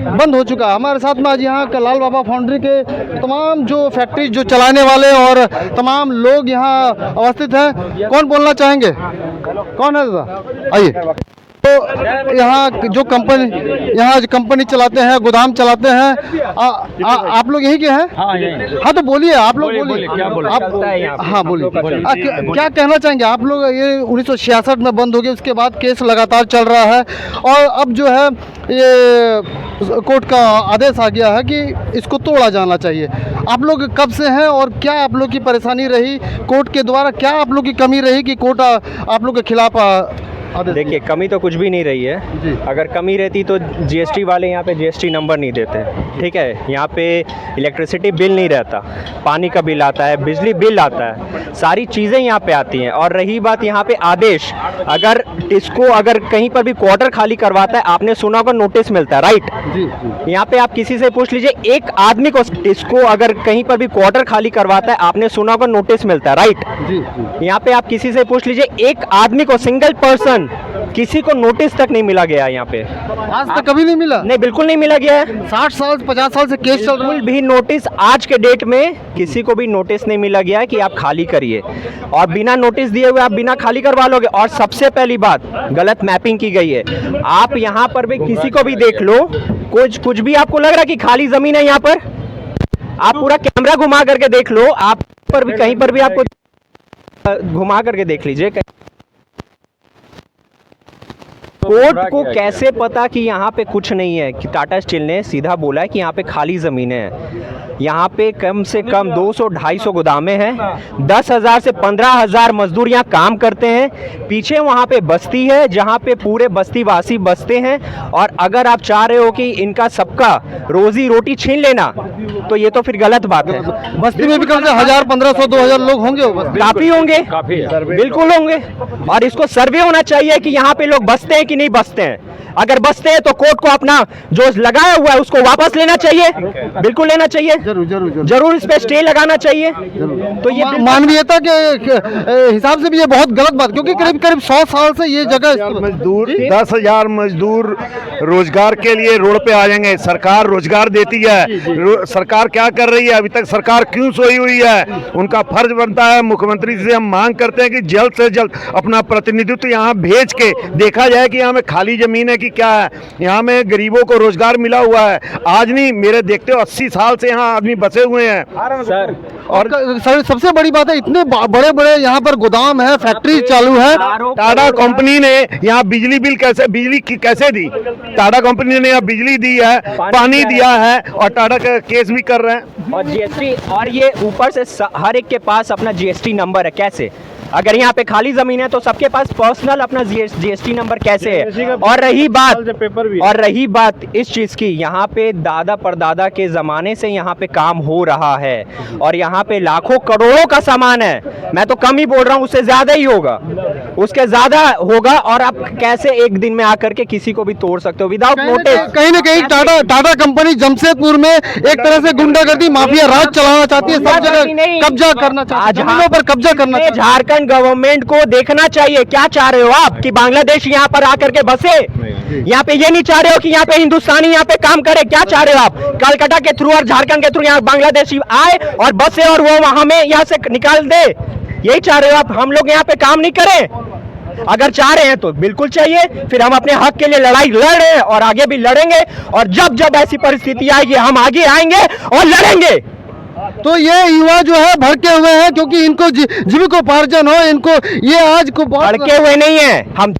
बंद हो चुका है। हमारे साथ में आज यहाँ का लाल बाबा फाउंड्री के तमाम जो फैक्ट्री जो चलाने वाले और तमाम लोग यहाँ अवस्थित हैं। कौन बोलना चाहेंगे? कौन है दादा? आइए। तो यहाँ जो कंपनी चलाते हैं, गोदाम चलाते हैं, आप लोग यही के हैं? हाँ, तो बोलिए, आप लोग बोलिए। आप हाँ बोलिए, क्या कहना चाहेंगे आप लोग? ये 1966 में बंद हो गया, उसके बाद केस लगातार चल रहा है और अब जो है ये कोर्ट का आदेश आ गया है कि इसको तोड़ा जाना चाहिए। आप लोग कब से हैं और क्या आप लोग की परेशानी रही? कोर्ट के द्वारा क्या आप लोग की कमी रही कि कोर्ट आप लोग के खिलाफ? देखिए, कमी तो कुछ भी नहीं रही है। अगर कमी रहती तो जीएसटी वाले यहाँ पे जीएसटी नंबर नहीं देते, ठीक है। यहाँ पे इलेक्ट्रिसिटी बिल नहीं रहता, पानी का बिल आता है, बिजली बिल आता है, सारी चीज़ें यहाँ पे आती हैं। और रही बात यहाँ पे आदेश, अगर इसको अगर कहीं पर भी क्वार्टर खाली करवाता है, आपने सुना होगा नोटिस मिलता है, राइट? यहाँ पे आप किसी से पूछ लीजिए, एक आदमी को इसको अगर कहीं पर भी क्वार्टर खाली करवाता है, आपने सुना होगा नोटिस मिलता है, राइट? यहाँ पे आप किसी से पूछ लीजिए, एक आदमी को, सिंगल पर्सन, किसी को नोटिस तक नहीं मिला गया है यहाँ पे। आज तक कभी नहीं मिला? नहीं, बिल्कुल नहीं मिला गया है। 60 साल 50 साल से केस चल रहा है, भी नोटिस आज के डेट में किसी को भी नोटिस नहीं मिला गया है कि आप खाली करिए, और बिना नोटिस दिए हुए आप बिना खाली करवा लोगे। और सबसे पहली बात, गलत मैपिंग की गई है। आप यहाँ पर भी किसी को भी देख लो, कुछ भी आपको लग रहा है कि खाली जमीन है यहाँ पर, आप पूरा कैमरा घुमा करके देख लो, आप पर भी कहीं पर भी आपको घुमा करके देख लीजिए। कोर्ट को कैसे पता कि यहाँ पे कुछ नहीं है? कि टाटा स्टील ने सीधा बोला है कि यहाँ पे खाली ज़मीनें हैं। यहाँ पे कम से कम 200-250 गोदामें हैं, 10,000 से 15,000 मजदूर यहाँ काम करते हैं। पीछे वहाँ पे बस्ती है जहाँ पे पूरे बस्ती वासी बसते हैं। और अगर आप चाह रहे हो कि इनका सबका रोजी रोटी छीन लेना, तो ये तो फिर गलत बात है। बस्ती में भी कम से 1000, 1500, 2000 लोग होंगे? काफ़ी होंगे, बिल्कुल होंगे। और इसको सर्वे होना चाहिए कि यहाँ पे लोग बसते हैं कि नहीं बसते हैं। अगर बसते हैं तो कोर्ट को अपना जो लगाया हुआ है उसको वापस लेना चाहिए, बिल्कुल लेना चाहिए, जरूर इस पे स्टे लगाना चाहिए। तो ये मानवीयता के हिसाब से भी ये बहुत गलत बात, क्योंकि करीब करीब 100 साल से ये जगह मजदूर 10,000 मजदूर रोजगार के लिए रोड पे आ जाएंगे। सरकार रोजगार देती है, सरकार क्या कर रही है? अभी तक सरकार क्यों सोई हुई है? उनका फर्ज बनता है। मुख्यमंत्री से हम मांग करते हैं कि जल्द से जल्द अपना प्रतिनिधित्व यहाँ भेज के देखा जाए कि यहाँ में खाली जमीन है कि क्या है। यहाँ में गरीबों को रोजगार मिला हुआ है, आज नहीं, मेरे देखते हो 80 साल से यहाँ आदमी बसे हुए हैं सर। और सर सबसे बड़ी बात है, इतने बड़े बड़े यहाँ पर गोदाम है, फैक्ट्री चालू है। टाटा कंपनी ने यहाँ बिजली कैसे दी? टाटा कंपनी ने यहाँ बिजली दी है, पानी दिया है, और टाटा का केस भी कर रहे हैं। और जीएसटी, और ये ऊपर से हर एक के पास अपना जीएसटी नंबर है। कैसे? अगर यहाँ पे खाली जमीन है तो सबके पास पर्सनल अपना जीएसटी नंबर कैसे है? और रही बात इस चीज की, यहाँ पे दादा परदादा के जमाने से यहाँ पे काम हो रहा है, और यहाँ पे लाखों करोड़ों का सामान है। मैं तो कम ही बोल रहा हूँ, उससे ज्यादा ही होगा, उसके ज्यादा होगा। और आप कैसे एक दिन में आकर के किसी को भी तोड़ सकते हो विदाउट नोटिस? कहीं ना कहीं टाटा कंपनी जमशेदपुर में एक तरह से गुंडागर्दी, माफिया राज चलाना चाहती है, सब जगह कब्जा करना चाहती है, जमीनों पर कब्जा करना चाहती है। झारखंड गवर्नमेंट को देखना चाहिए, क्या चाह रहे हो आप कि बांग्लादेश यहाँ पर आकर के बसे? यहाँ पे ये नहीं चाह रहे हो कि यहाँ पे हिंदुस्तानी यहाँ पे काम करे? क्या चाह रहे हो आप? कलकत्ता के थ्रू और झारखंड के थ्रू यहाँ बांग्लादेशी आए और बसे और वो हमें यहाँ से निकाल दे? यही चाह रहे हो आप? हम लोग यहाँ पे काम नहीं करें? अगर चाह रहे हैं तो बिल्कुल चाहिए, फिर हम अपने हक के लिए लड़ाई लड़ रहे हैं और आगे भी लड़ेंगे। और जब जब ऐसी परिस्थिति आएगी हम आगे आएंगे और लड़ेंगे। तो ये युवा जो है भड़के हुए हैं, क्योंकि इनको जीविकोपार्जन हो, इनको ये आज को भड़के हुए नहीं है हम।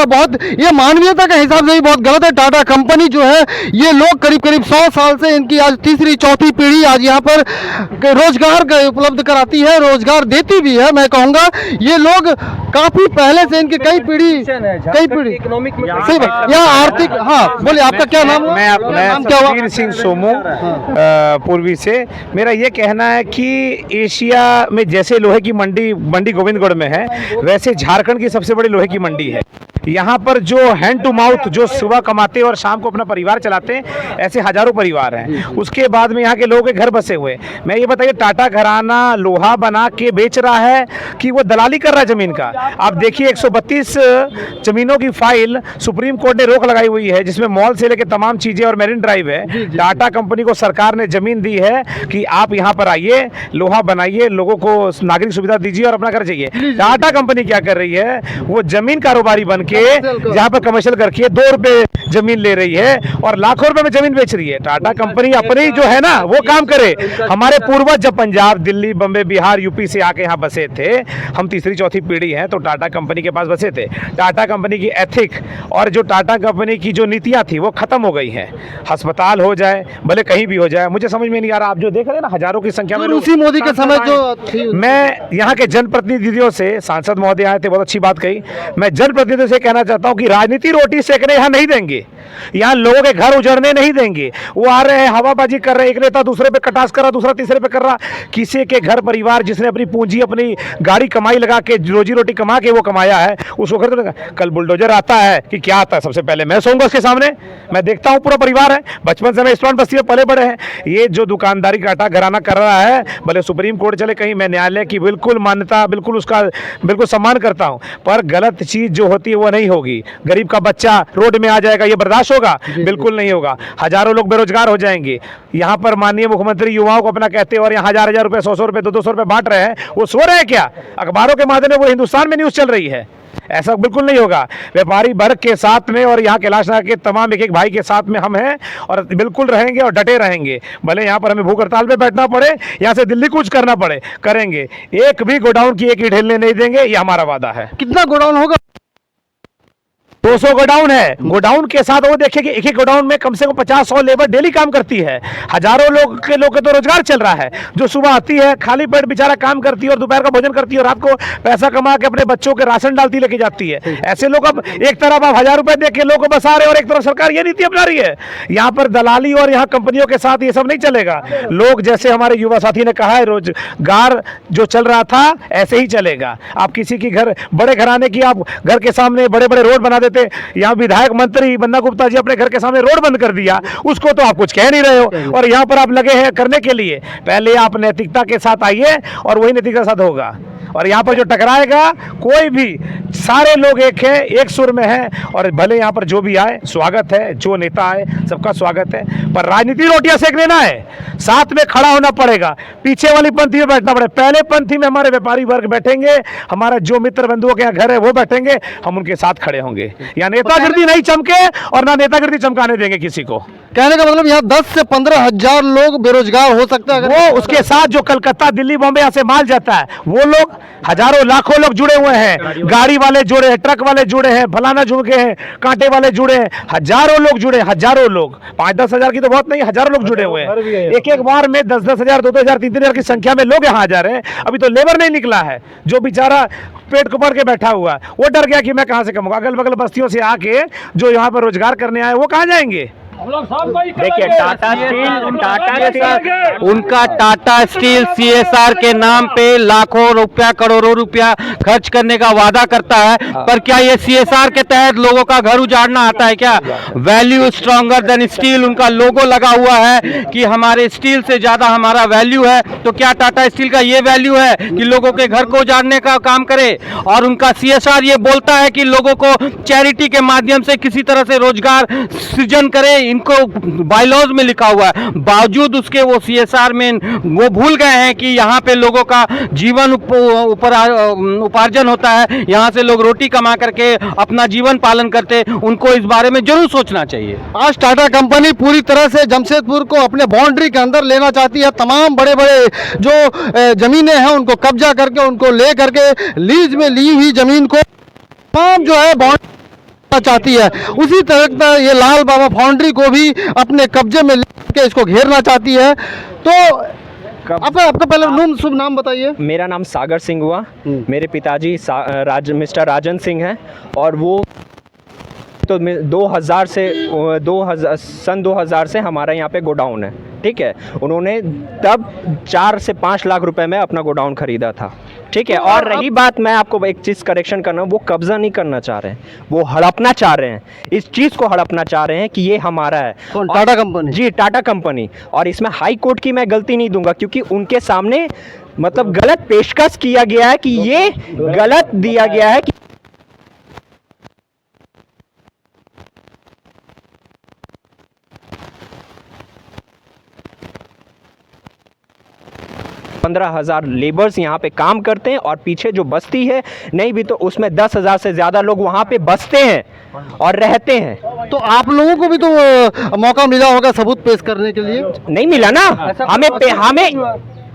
बहुत ये मानवीयता के हिसाब से भी बहुत गलत है। टाटा कंपनी जो है, ये लोग करीब करीब 100 साल से, इनकी आज तीसरी चौथी पीढ़ी आज यहाँ पर रोजगार उपलब्ध कराती है, रोजगार देती भी है। मैं कहूँगा ये लोग काफी पहले से, इनकी कई पीढ़ी इकोनॉमिक सही बात या आर्थिक। हाँ बोलिए, आपका क्या नाम है? मैं सतवीर सिंह सोमू पूर्वी से। मेरा ये कहना है कि एशिया में जैसे लोहे की मंडी गोविंदगढ़ में है, वैसे झारखंड की सबसे बड़ी लोहे की मंडी है। यहाँ पर जो हैंड टू माउथ, जो सुबह कमाते और शाम को अपना परिवार चलाते हैं, ऐसे हजारों परिवार हैं। उसके बाद में यहाँ के लोगों के घर बसे हुए। मैं ये बताइए, टाटा घराना लोहा बना के बेच रहा है कि वो दलाली कर रहा है जमीन का? आप देखिए 132 जमीनों की फाइल सुप्रीम कोर्ट ने रोक लगाई हुई है, जिसमें मॉल से लेकर तमाम चीजें और मेरिन ड्राइव है। टाटा कंपनी को सरकार ने जमीन दी है कि आप यहाँ पर आइए, लोहा बनाइए, लोगों को नागरिक सुविधा दीजिए और अपना घर जाइए। टाटा कंपनी क्या कर रही है, वो जमीन कारोबारी बन के जहाँ पर कमर्शियल करके 2 रुपए जमीन ले रही है और लाखों रुपए में जमीन बेच रही है। टाटा कंपनी अपनी जो है ना वो काम करे। हमारे पूर्वज जब पंजाब, दिल्ली, बम्बे, बिहार, यूपी से आके यहाँ बसे थे, हम तीसरी चौथी पीढ़ी हैं, तो टाटा कंपनी के पास बसे थे। टाटा कंपनी की एथिक और जो टाटा कंपनी की जो नीतियाँ थी वो खत्म हो गई हैं। अस्पताल हो जाए, भले कहीं भी हो जाए, मुझे समझ में नहीं आ रहा। आप जो देख रहे हैं ना, हजारों की संख्या में उसी मोदी के समय जो थी, मैं यहाँ के जनप्रतिनिधियों से, सांसद महोदय आए थे, बहुत अच्छी बात कही। मैं जनप्रतिनिधियों से कहना चाहता हूँ कि राजनीति रोटी सेकने यहाँ नहीं देंगे, यहाँ लोगों के घर उजड़ने नहीं देंगे। वो आ रहे हैं, हवाबाजी कर रहे हैं, एक नेता दूसरे पे कटास कर रहा, दूसरा तीसरे पे कर रहा। किसी के घर परिवार जिसने अपनी पूंजी, अपनी गाड़ी कमाई लगा के, रोजी रोटी कमा के वो कमाया है, उसको घर तो कल बुलडोजर आता है कि क्या आता है, सबसे पहले मैं सोऊंगा उसके सामने। मैं देखता हूँ पूरा परिवार है, बचपन से मैं इस्लाम बस्ती में पले बड़े हैं। ये जो दुकानदारी टाटा घराना कर रहा है, भले सुप्रीम कोर्ट चले कहीं, मैं न्यायालय की बिल्कुल मान्यता, बिल्कुल उसका बिल्कुल सम्मान करता हूँ, पर गलत चीज जो होती है वो नहीं होगी। गरीब का बच्चा रोड में आ जाएगा, ये बर्दाश्त होगा? बिल्कुल नहीं होगा। हजारों लोग बेरोजगार हो जाएंगे। यहाँ पर माननीय मुख्यमंत्री युवाओं को अपना कहते हैं और यहाँ 1000 रुपए, 100 रुपए, 200 रुपए बांट रहे हैं, वो सो रहे हैं क्या? अखबारों के माध्यम से वो हिंदुस्तान में न्यूज चल रही है। ऐसा बिल्कुल नहीं होगा। व्यापारी वर्ग के साथ में और यहाँ कैलाश नगर के तमाम एक एक भाई के साथ में हम हैं और बिल्कुल रहेंगे और डटे रहेंगे। भले यहाँ पर हमें भूख हड़ताल पे बैठना पड़े, यहाँ से दिल्ली कूच करना पड़े, करेंगे। एक भी गोडाउन की एक ईंट हिलने नहीं देंगे, ये हमारा वादा है। कितना गोडाउन होगा? 200 गोडाउन है। गोडाउन के साथ वो देखिए कि एक एक गोडाउन में कम से कम 50-100 लेबर डेली काम करती है। हजारों लोग के तो रोजगार चल रहा है। जो सुबह आती है, खाली पेट बेचारा काम करती है और दोपहर का भोजन करती है और रात को पैसा कमा के अपने बच्चों के राशन डालती लेके जाती है। ऐसे लोग, अब एक तरफ आप 1000 रुपए दे के लोगों को बसा रहे हैं और एक तरफ सरकार ये नीति अपना रही है। यहाँ पर दलाली और यहाँ कंपनियों के साथ ये सब नहीं चलेगा। लोग, जैसे हमारे युवा साथी ने कहा है, रोजगार जो चल रहा था ऐसे ही चलेगा। आप किसी की घर, बड़े घराने की आप घर के सामने बड़े बड़े रोड बना देते। यहाँ विधायक मंत्री बन्ना गुप्ता जी अपने घर के सामने रोड बंद कर दिया, उसको तो आप कुछ कह नहीं रहे हो और यहाँ पर आप लगे हैं करने के लिए। पहले आप नैतिकता के साथ आइए और वही नैतिकता के साथ होगा। और यहाँ पर जो टकराएगा कोई भी, सारे लोग एक है, एक सुर में है। और भले यहाँ पर जो भी आए स्वागत है, जो नेता आए सबका स्वागत है, पर राजनीति रोटियां सेक लेना है, साथ में खड़ा होना पड़ेगा। पीछे वाली पंक्ति में बैठना पड़ेगा। पहले पंक्ति में हमारे व्यापारी वर्ग बैठेंगे, हमारा जो मित्र बंधुओं के यहाँ घर है वो बैठेंगे, हम उनके साथ खड़े होंगे। यहाँ नेतागिरी नहीं चमके और ना नेतागिरी चमकाने देंगे किसी को। कहने का मतलब यहाँ 10 से 15 हजार लोग बेरोजगार हो सकते हैं। वो उसके साथ जो कलकत्ता, दिल्ली, बॉम्बे यहाँ से माल जाता है, वो लोग, हजारों लाखों लोग जुड़े हुए हैं। गाड़ी वाले जुड़े हैं, ट्रक वाले जुड़े हैं, फलाना जुड़े हैं, कांटे वाले जुड़े हैं, हजारों लोग जुड़े, हजारों लोग। 5-10 हजार की तो बहुत नहीं, हजारों लोग जुड़े हुए हैं। एक एक बार में 10-10 हजार, 2-2 हजार, 3-3 हजार की संख्या में लोग यहाँ आ जा रहे हैं। अभी तो लेबर नहीं निकला है। जो बेचारा पेट को पड़ के बैठा हुआ है वो डर गया कि मैं कहाँ से कमाऊंगा। अगल बगल बस्तियों से आके जो यहाँ पर रोजगार करने आए वो कहाँ जाएंगे? देखिए, टाटा स्टील, उनका टाटा स्टील CSR के नाम पे लाखों रुपया, करोड़ों रुपया खर्च करने का वादा करता है, पर क्या ये CSR के तहत लोगों का घर उजाड़ना आता है क्या? वैल्यू स्ट्रॉन्गर देन स्टील उनका लोगो लगा हुआ है कि हमारे स्टील से ज्यादा हमारा वैल्यू है। तो क्या टाटा स्टील का ये वैल्यू है कि लोगों के घर को उजाड़ने का काम करे? और उनका CSR ये बोलता है कि लोगों को चैरिटी के माध्यम से किसी तरह से रोजगार सृजन करे, इनको बायलॉज में लिखा हुआ है। बावजूद उसके वो CSR में वो भूल गए हैं कि यहाँ पे लोगों का जीवन उपार्जन होता है, यहाँ से लोग रोटी कमा करके अपना जीवन पालन करते। उनको इस बारे में जरूर सोचना चाहिए। आज टाटा कंपनी पूरी तरह से जमशेदपुर को अपने बाउंड्री के अंदर लेना चाहती है। तमाम बड़े बड़े जो जमीनें हैं उनको कब्जा करके, उनको ले करके लीज में ली हुई जमीन को तमाम जो है बाउंड्री चाहती है। उसी तरह ये लाल बाबा फाउंड्री को भी अपने कब्जे में लेके इसको घेरना चाहती है। तो आपका पहले शुभ नाम बताइए। मेरा नाम सागर सिंह हुआ। मेरे पिताजी मिस्टर राजन सिंह हैं और वो तो 2000 सन 2000 से हमारा यहाँ पे गोडाउन है, ठीक है। उन्होंने तब 4 से 5 लाख रुपए में अपना गोडाउन खरीदा था, ठीक है। और रही बात, मैं आपको एक चीज़ करेक्शन करना, वो कब्जा नहीं करना चाह रहे हैं, वो हड़पना चाह रहे हैं, इस चीज़ को हड़पना चाह रहे हैं कि ये हमारा है। कौन? टाटा कंपनी? जी, टाटा कंपनी। और इसमें हाई कोर्ट की मैं गलती नहीं दूंगा, क्योंकि उनके सामने मतलब गलत पेशकश किया गया है कि ये गलत दिया गया है कि 15,000 लेबर्स यहाँ पे काम करते हैं और पीछे जो बस्ती है नहीं भी तो उसमें 10,000 से ज़्यादा लोग वहाँ पे बसते हैं और रहते हैं। तो आप लोगों को भी तो मौका मिला होगा सबूत पेश करने के लिए? नहीं मिला ना हमें।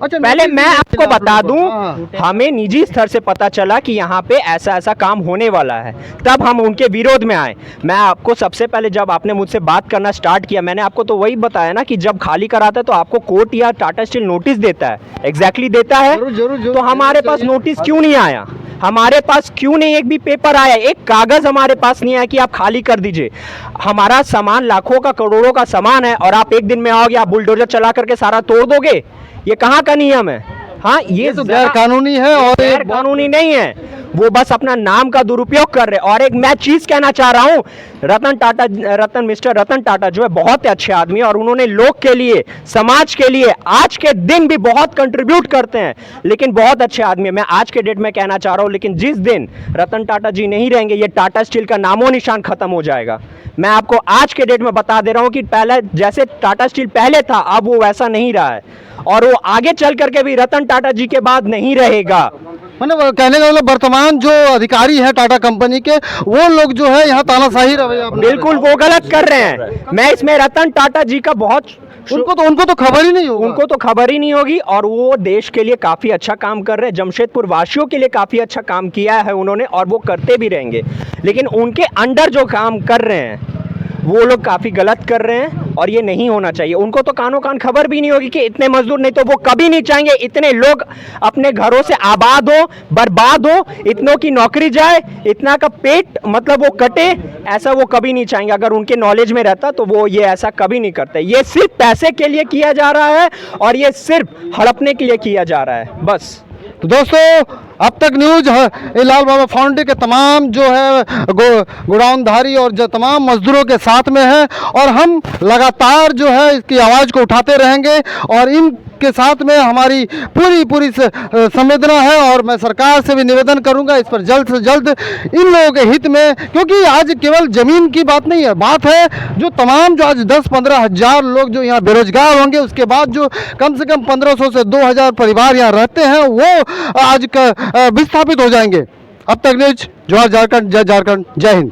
अच्छा, पहले मैं आपको बता हाँ। दूं, हमें निजी स्तर से पता चला कि यहाँ पे ऐसा ऐसा काम होने वाला है, तब हम उनके विरोध में आए। मैं आपको सबसे पहले जब आपने मुझसे बात करना स्टार्ट किया, मैंने आपको तो वही बताया ना कि जब खाली कराता है तो आपको कोर्ट या टाटा स्टील नोटिस देता है, एग्जैक्टली देता है। जरूर, तो हमारे पास नोटिस क्यों नहीं आया? हमारे पास क्यों नहीं एक भी पेपर आया, एक कागज हमारे पास नहीं आया कि आप खाली कर दीजिए? हमारा सामान लाखों का करोड़ों का सामान है और आप एक दिन में आओगे, आप बुलडोजर चला करके सारा तोड़ दोगे? ये कहाँ का नियम है? हाँ, ये तो गैर कानूनी है और गैर कानूनी नहीं है, वो बस अपना नाम का दुरुपयोग कर रहे। और एक मैं चीज कहना चाह रहा हूँ, मिस्टर रतन टाटा जो है बहुत अच्छे आदमी है और उन्होंने लोग के लिए, समाज के लिए आज के दिन भी बहुत कंट्रीब्यूट करते हैं, लेकिन बहुत अच्छे आदमी है। मैं आज के डेट में कहना चाह रहा हूँ, लेकिन जिस दिन रतन टाटा जी नहीं रहेंगे, ये टाटा स्टील का नामो निशान खत्म हो जाएगा। मैं आपको आज के डेट में बता दे रहा हूँ कि पहले जैसे टाटा स्टील पहले था, अब वो वैसा नहीं रहा है और वो आगे चल करके भी रतन टाटा जी के बाद नहीं रहेगा। मतलब कहने का मतलब वर्तमान जो अधिकारी है टाटा कंपनी के, वो लोग जो है यहाँ तानाशाही रवैया अपना रहे हैं। बिल्कुल वो गलत कर रहे हैं। मैं इसमें रतन टाटा जी का बहुत उनको तो खबर ही नहीं होगा। उनको तो खबर ही नहीं होगी और वो देश के लिए काफ़ी अच्छा काम कर रहे हैं, जमशेदपुर वासियों के लिए काफ़ी अच्छा काम किया है उन्होंने और वो करते भी रहेंगे। लेकिन उनके अंडर जो काम कर रहे हैं वो लोग काफ़ी गलत कर रहे हैं और ये नहीं होना चाहिए। उनको तो कानों कान खबर भी नहीं होगी कि इतने मजदूर, नहीं तो वो कभी नहीं चाहेंगे इतने लोग अपने घरों से आबाद हो, बर्बाद हो, इतनों की नौकरी जाए, इतना का पेट मतलब वो कटे, ऐसा वो कभी नहीं चाहेंगे। अगर उनके नॉलेज में रहता तो वो ये ऐसा कभी नहीं करते। ये सिर्फ पैसे के लिए किया जा रहा है और ये सिर्फ हड़पने के लिए किया जा रहा है बस। तो दोस्तों, अब तक न्यूज लाल बाबा फाउंड्री के तमाम जो है गोडाउनधारी और जो तमाम मजदूरों के साथ में है और हम लगातार जो है इसकी आवाज़ को उठाते रहेंगे और इनके साथ में हमारी पूरी संवेदना है। और मैं सरकार से भी निवेदन करूंगा इस पर जल्द से जल्द इन लोगों के हित में, क्योंकि आज केवल ज़मीन की बात नहीं है, बात है जो तमाम जो आज 10-15 हज़ार लोग जो यहाँ बेरोजगार होंगे, उसके बाद जो कम से कम 1500 से 2000 परिवार यहाँ रहते हैं वो आज का विस्थापित हो जाएंगे। अब तक न्यूज, जवाहर झारखंड, जय झारखंड, जय हिंद।